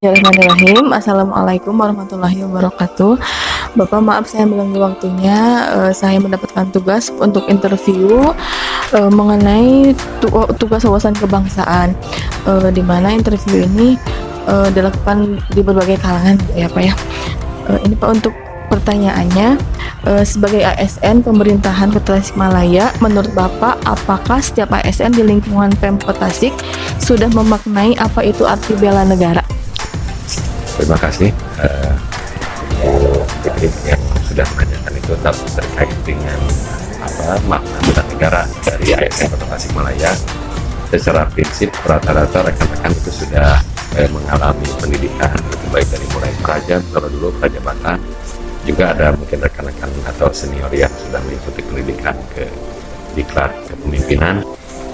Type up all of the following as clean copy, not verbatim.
Bismillahirrahmanirrahim. Assalamualaikum warahmatullahi wabarakatuh. Bapak, maaf saya mengganggu waktunya. Saya mendapatkan tugas untuk interview mengenai tugas wawasan kebangsaan, di mana interview ini dilakukan di berbagai kalangan, ya Pak ya. Ini Pak untuk pertanyaannya, sebagai ASN pemerintahan Kota Tasikmalaya, menurut Bapak, apakah setiap ASN di lingkungan Pemkot Tasik sudah memaknai apa itu arti bela negara? Terima kasih yang sudah menanyakan itu terkait dengan makna bela negara dari ASN Kota Tasikmalaya. Secara prinsip rata-rata rekan-rekan itu sudah mengalami pendidikan baik dari mulai praja, dulu prajabatan, juga ada mungkin rekan-rekan atau senior yang sudah mengikuti pendidikan ke diklat kepemimpinan.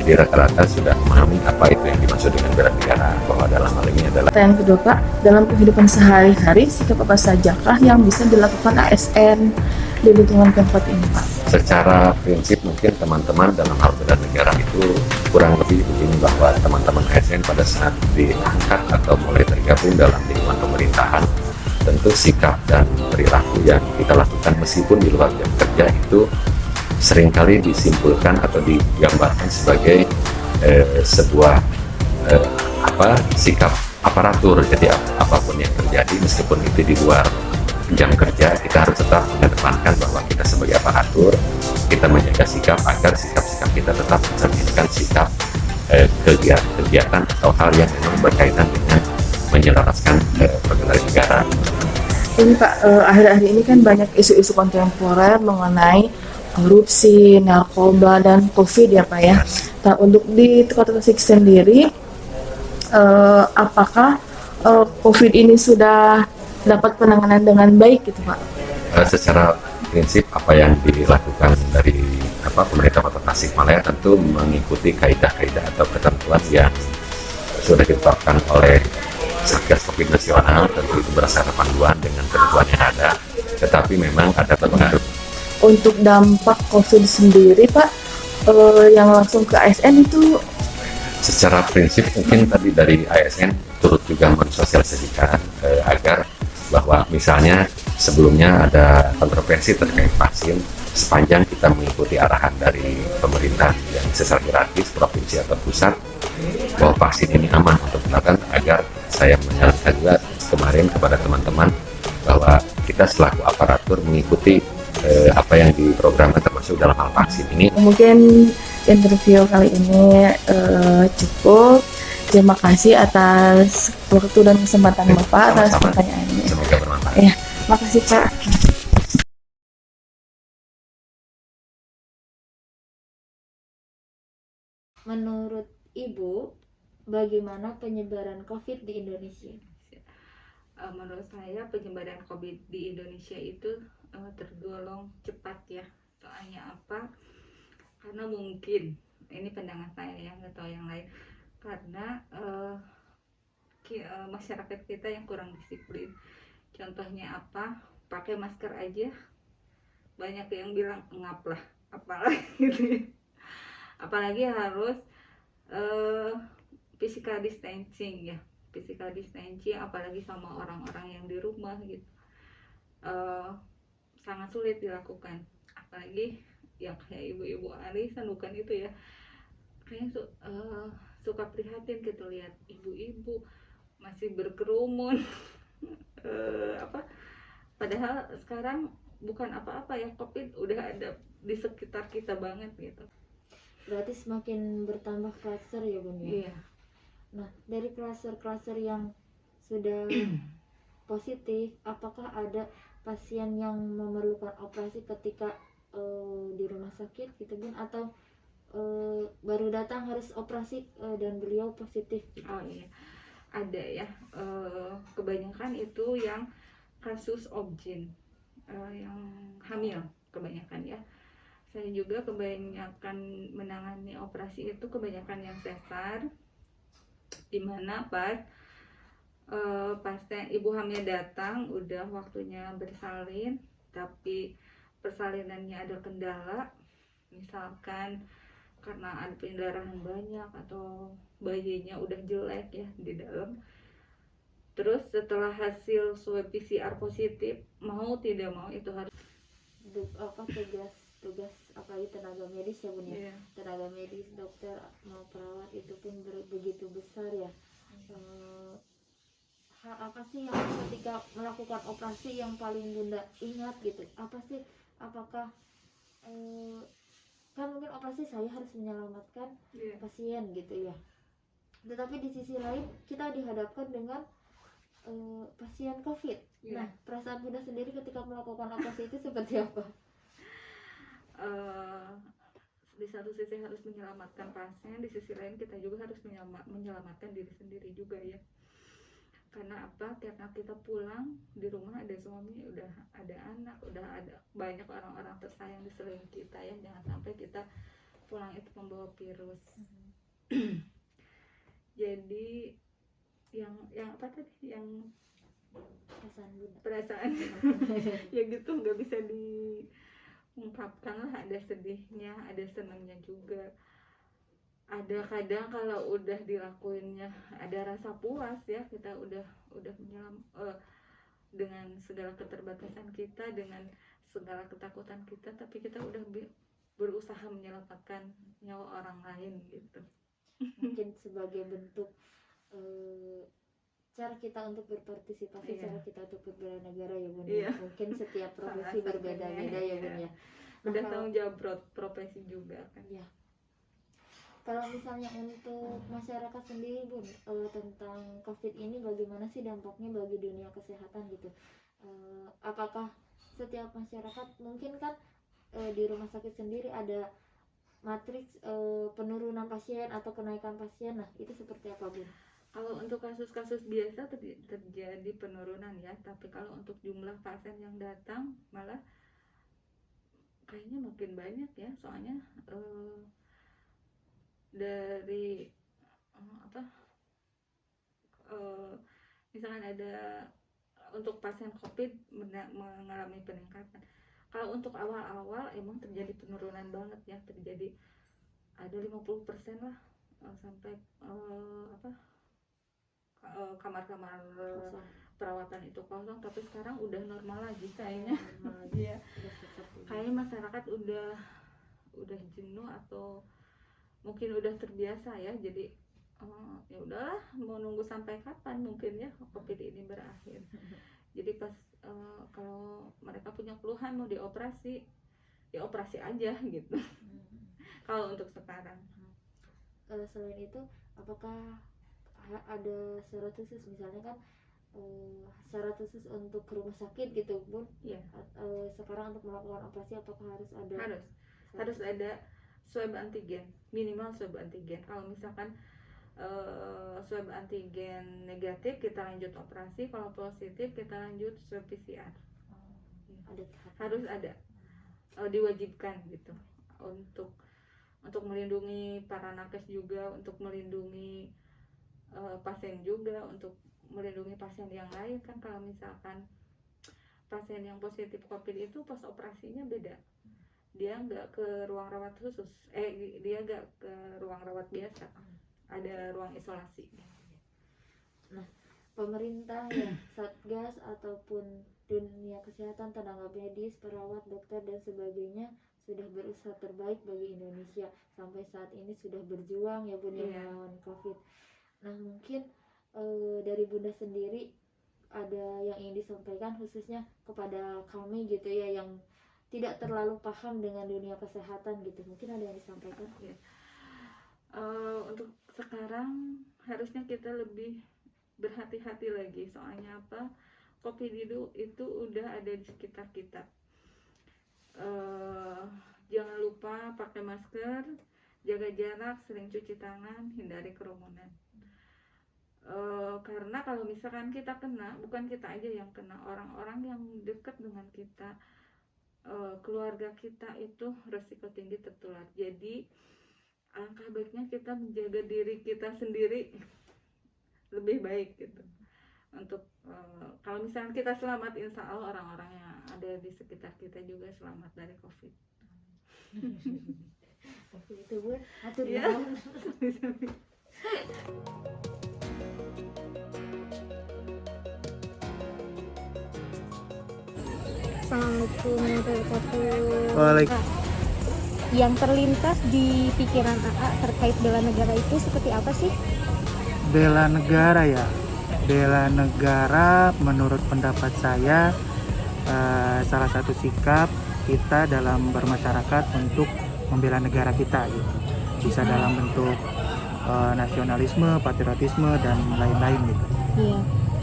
Jadi rata-rata sudah memahami apa itu yang dimaksud dengan bela negara, bahwa dalam hal ini adalah. Yang kedua Pak, dalam kehidupan sehari-hari sikap apa sajakah yang bisa dilakukan ASN di lingkungan Pemkot ini Pak? Secara prinsip mungkin teman-teman dalam hal bela negara itu kurang lebih begini, bahwa teman-teman ASN pada saat diangkat atau mulai tergabung dalam lingkungan pemerintahan, tentu sikap dan perilaku yang kita lakukan meskipun di luar jam kerja itu seringkali disimpulkan atau digambarkan sebagai sebuah sikap aparatur. Jadi apapun yang terjadi meskipun itu di luar jam kerja, kita harus tetap mengedepankan bahwa kita sebagai aparatur, kita menjaga sikap agar sikap-sikap kita tetap mencerminkan sikap kegiatan atau hal yang memang berkaitan dengan menyelaraskan pergerakan negara. Ini Pak, akhir-akhir ini kan banyak isu-isu kontemporer mengenai korupsi, narkoba, dan COVID ya Pak ya. Nah, untuk di Kota Tasik sendiri, apakah COVID ini sudah dapat penanganan dengan baik gitu Pak? Secara prinsip apa yang dilakukan dari pemerintah Kota Tasikmalaya tentu mengikuti kaidah-kaidah atau ketentuan yang sudah ditetapkan oleh Satgas COVID nasional. Tentu itu berdasarkan panduan dengan ketentuan yang ada, tetapi memang ada pengaruh. Untuk dampak COVID sendiri Pak, yang langsung ke ASN itu? Secara prinsip mungkin tadi dari ASN turut juga mensosialisasikan agar bahwa misalnya sebelumnya ada kontroversi terkait vaksin, sepanjang kita mengikuti arahan dari pemerintah yang secara gratis provinsi atau pusat bahwa vaksin ini aman untuk dilakukan, agar saya menyarankan juga kemarin kepada teman-teman bahwa kita selaku aparatur mengikuti apa yang diprogramkan termasuk dalam hal vaksin ini. Mungkin interview kali ini cukup. Terima kasih atas waktu dan kesempatan Bapak atas pertanyaannya. Semoga bermanfaat. Ya, makasih Pak. Menurut Ibu, bagaimana penyebaran COVID di Indonesia? Menurut saya penyebaran COVID di Indonesia itu tergolong cepat ya. Soalnya apa? Karena mungkin ini pandangan saya ya, nggak tahu yang lain. Karena masyarakat kita yang kurang disiplin. Contohnya apa? Pakai masker aja banyak yang bilang ngap lah, apalagi harus physical distancing ya, physical distancing apalagi sama orang-orang yang di rumah gitu. Sangat sulit dilakukan, apalagi yang kayak ibu-ibu arisan bukan itu ya, kayaknya suka prihatin gitu lihat ibu-ibu masih berkerumun. Padahal sekarang bukan apa-apa ya, COVID udah ada di sekitar kita banget gitu. Berarti semakin bertambah klaster ya Bun ya? Iya. Nah, dari klaster-klaster yang sudah positif, apakah ada pasien yang memerlukan operasi ketika di rumah sakit gitu Bun, atau baru datang harus operasi dan beliau positif gitu? Oh iya, ada ya. Kebanyakan itu yang kasus obgyn, yang hamil kebanyakan ya. Saya juga kebanyakan menangani operasi itu kebanyakan yang sesar, dimana pas pasien ibu hamil datang udah waktunya bersalin, tapi persalinannya ada kendala, misalkan karena ada pendarahan banyak atau bayinya udah jelek ya di dalam, Terus setelah hasil swab PCR positif, mau tidak mau itu harus tugas apalagi tenaga medis ya Bun ya. Iya. Tenaga medis, dokter mau perawat itu pun begitu besar ya. Hal apa sih yang ketika melakukan operasi yang paling Bunda ingat gitu? Apa sih, apakah kan mungkin operasi saya harus menyelamatkan Iya. pasien gitu ya, tetapi di sisi lain kita dihadapkan dengan pasien COVID. Iya. Nah, perasaan Bunda sendiri ketika melakukan operasi itu seperti apa? Di satu sisi harus menyelamatkan pasien, di sisi lain kita juga harus menyelamatkan diri sendiri juga ya. Karena apa? Karena kita pulang di rumah ada suami, udah ada anak, udah ada banyak orang-orang tersayang di sekeliling kita ya. Jangan sampai kita pulang itu membawa virus. Jadi yang apa tadi? Yang Perasaan Bunda. perasaan ya gitu, nggak bisa diungkapkan lah. Ada sedihnya, ada senangnya juga. Ada kadang kalau udah dilakuinnya ada rasa puas ya, kita udah dengan segala keterbatasan kita, dengan segala ketakutan kita, tapi kita udah berusaha menyelamatkan nyawa orang lain gitu. Mungkin sebagai bentuk cara kita untuk berpartisipasi, Iya. cara kita untuk berbernegara ya Bun. Iya. Mungkin setiap profesi Salah berbeda-beda satunya, ya iya. Bun ya. Udah kalau- tanggung jawab profesi juga kan. Ya. Kalau misalnya untuk masyarakat sendiri Bun, tentang COVID ini bagaimana sih dampaknya bagi dunia kesehatan gitu? Apakah setiap masyarakat mungkin kan di rumah sakit sendiri ada matriks penurunan pasien atau kenaikan pasien, nah itu seperti apa Bun? Kalau untuk kasus-kasus biasa terjadi penurunan ya, tapi kalau untuk jumlah pasien yang datang malah kayaknya makin banyak ya, soalnya dari misalkan ada untuk pasien COVID mengalami peningkatan. Kalau untuk awal-awal emang terjadi penurunan banget ya, terjadi ada 50% lah, sampai kamar-kamar Kosong. perawatan itu kosong, tapi sekarang udah normal lagi kayaknya. Normal lagi. Iya. Udah seperti itu. Kayaknya masyarakat udah jenuh atau mungkin udah terbiasa ya, jadi ya udahlah, mau nunggu sampai kapan mungkin ya COVID ini berakhir. Jadi pas kalau mereka punya keluhan mau dioperasi, ya operasi aja gitu. Kalau untuk sekarang. Selain itu, apakah ada syarat khusus, misalnya kan syarat khusus untuk ke rumah sakit gitu Bun? Iya. Sekarang untuk melakukan operasi apakah harus ada? Harus ada swab antigen, minimal swab antigen. Kalau misalkan swab antigen negatif kita lanjut operasi, kalau positif kita lanjut swab PCR. Ada tahap. Harus ada, diwajibkan gitu, untuk melindungi para nakes juga, untuk melindungi pasien juga, untuk melindungi pasien yang lain kan. Kalau misalkan pasien yang positif COVID itu pas operasinya beda, dia nggak ke ruang rawat khusus, dia nggak ke ruang rawat biasa, ada ruang isolasi. Nah, pemerintah ya, satgas ataupun dunia kesehatan, tenaga medis, perawat, dokter dan sebagainya sudah berusaha terbaik bagi Indonesia sampai saat ini, sudah berjuang ya Bun melawan COVID. Nah, mungkin dari Bunda sendiri ada yang ingin disampaikan khususnya kepada kami gitu ya, yang tidak terlalu paham dengan dunia kesehatan gitu, mungkin ada yang disampaikan? Ya. Untuk sekarang harusnya kita lebih berhati-hati lagi, soalnya apa, COVID itu udah ada di sekitar kita. Jangan lupa pakai masker, jaga jarak, sering cuci tangan, hindari kerumunan. Karena kalau misalkan kita kena, bukan kita aja yang kena, orang-orang yang dekat dengan kita, keluarga kita itu resiko tinggi tertular. Jadi alangkah baiknya kita menjaga diri kita sendiri lebih baik gitu. Untuk kalau misalkan kita selamat, insya Allah orang-orang yang ada di sekitar kita juga selamat dari COVID. Itu Bun, atur Ya. nuhun. Assalamualaikum warahmatullahi wabarakatuh. Waalaikumsalam. Yang terlintas di pikiran AA terkait bela negara itu seperti apa sih? Bela negara ya. Bela negara menurut pendapat saya salah satu sikap kita dalam bermasyarakat untuk membela negara kita gitu. Bisa dalam bentuk nasionalisme, patriotisme dan lain-lain gitu. Iya.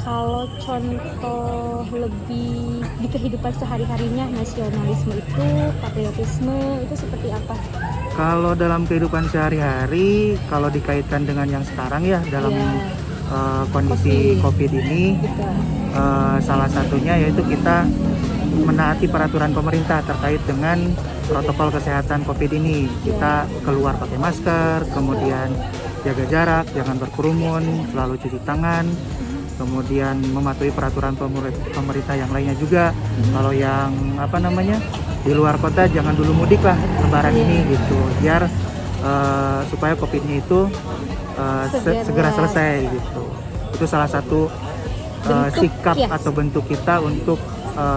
Kalau contoh lebih di kehidupan sehari-harinya, nasionalisme itu, patriotisme itu seperti apa? Kalau dalam kehidupan sehari-hari, kalau dikaitkan dengan yang sekarang ya dalam Iya. kondisi COVID ini, Gitu. salah satunya yaitu kita menaati peraturan pemerintah terkait dengan protokol kesehatan COVID ini. Kita keluar pakai masker, kemudian jaga jarak, jangan berkerumun, selalu cuci tangan, kemudian mematuhi peraturan pemerintah yang lainnya juga. Kalau yang di luar kota jangan dulu mudik lah lebaran ini gitu, biar supaya COVID-nya itu segera selesai gitu. Itu salah satu Bentuk, sikap ya. atau bentuk kita untuk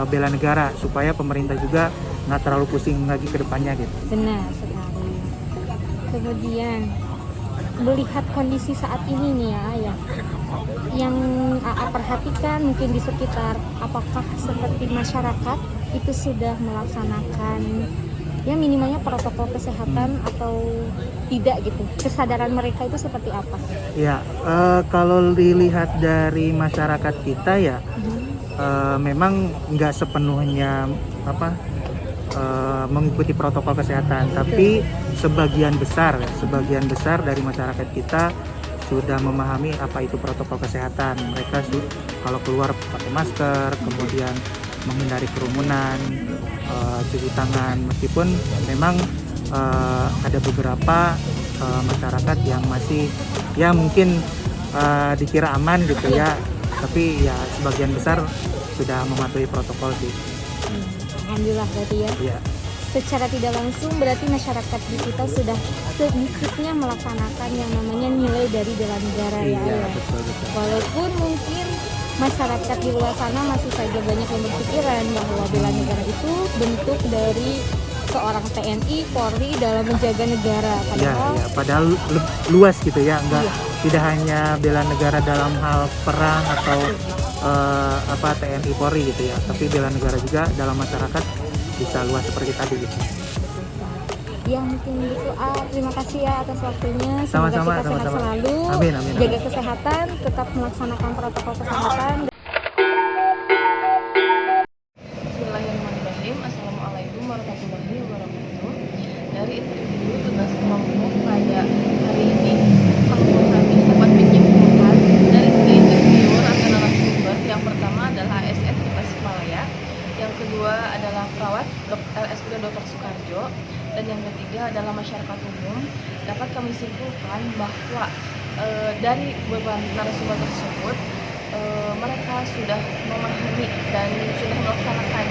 bela negara, supaya pemerintah juga nggak terlalu pusing lagi ke depannya gitu. Benar sekali. Kemudian melihat kondisi saat ini nih ya, yang AA perhatikan mungkin di sekitar, apakah seperti masyarakat itu sudah melaksanakan ya minimalnya protokol kesehatan atau tidak gitu, kesadaran mereka itu seperti apa? Ya, kalau dilihat dari masyarakat kita ya, memang nggak sepenuhnya mengikuti protokol kesehatan, tapi sebagian besar dari masyarakat kita sudah memahami apa itu protokol kesehatan. Mereka kalau keluar pakai masker, kemudian menghindari kerumunan, cuci tangan, meskipun memang ada beberapa masyarakat yang masih ya mungkin dikira aman gitu ya, tapi ya sebagian besar sudah mematuhi protokol sih. Alhamdulillah berarti ya. Ya. Secara tidak langsung berarti masyarakat di kita sudah sedikitnya melaksanakan yang namanya nilai dari bela negara ya. Iya, Ya. betul. Walaupun mungkin masyarakat di luar sana masih saja banyak yang berpikiran bahwa bela negara itu bentuk dari seorang TNI, Polri dalam menjaga negara. Padahal luas gitu ya, tidak hanya bela negara dalam hal perang atau TNI Polri gitu ya, tapi bela negara juga dalam masyarakat bisa luas seperti tadi gitu. Ya mungkin gitu. Terima kasih ya atas waktunya. Semoga Sama-sama, kita sehat sama-sama. selalu. Amin. Jaga kesehatan, tetap melaksanakan protokol kesehatan. Bismillahirrahmanirrahim. Assalamualaikum warahmatullahi wabarakatuh. Dari interview tugas kelompok pada hari ini, kelompok kami dapat menyimpulkan dari tiga interviewer atau narasumber. Yang pertama adalah ASN di Tasikmalaya, yang kedua adalah perawat RSUD Dr. Soekarjo, dan yang ketiga adalah masyarakat umum. Dapat kami simpulkan bahwa dari beberapa narasumber tersebut, mereka sudah memahami dan sudah melaksanakan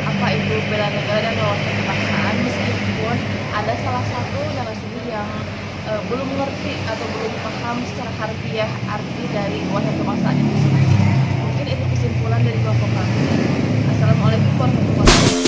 apa itu bela negara dan wawasan kebangsaan, meskipun ada salah satu narasumber yang belum mengerti atau belum paham secara harfiah arti dari wawasan kebangsaan itu sendiri. Mungkin itu kesimpulan dari kelompok kami. Assalamualaikum warahmatullahi wabarakatuh.